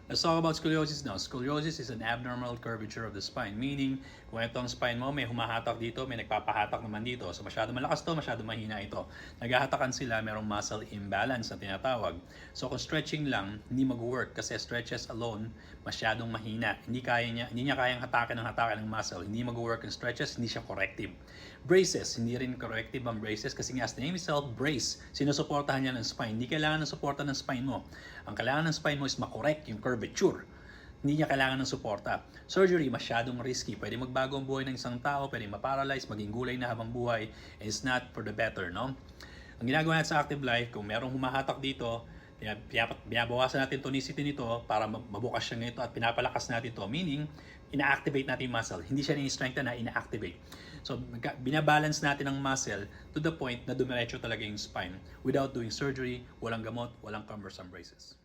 Let's talk about scoliosis now. Scoliosis is an abnormal curvature of the spine, meaning kung itong spine mo may humahatak dito, may nagpapahatak naman dito. So masyado malakas to, masyado mahina ito. Naghahatakan sila, merong muscle imbalance na tinatawag. So kung stretching lang, hindi mag-work kasi stretches alone, masyadong mahina. Hindi niya kayang hatakin ng muscle. Hindi mag-work ang stretches, hindi siya corrective. Braces, hindi rin corrective ang braces kasi nga as the name itself, brace, sinusuportahan niya ng spine. Hindi kailangan ng suporta ng spine mo. Ang kailangan ng spine mo is makorek yung curvature. Hindi niya kailangan ng suporta. Surgery, masyadong risky. Pwede magbago ang buhay ng isang tao, pwede ma-paralyze, maging gulay na habang buhay, and it's not for the better, no? Ang ginagawa natin sa active life, kung merong humahatak dito, binabawasan natin tonicity nito para mabukas siya nito at pinapalakas natin ito. Meaning, ina-activate natin yung muscle. Hindi siya ni-strengthen na ina-activate. So, binabalance natin ang muscle to the point na dumiretso talaga yung spine. Without doing surgery, walang gamot, walang cumbersome braces.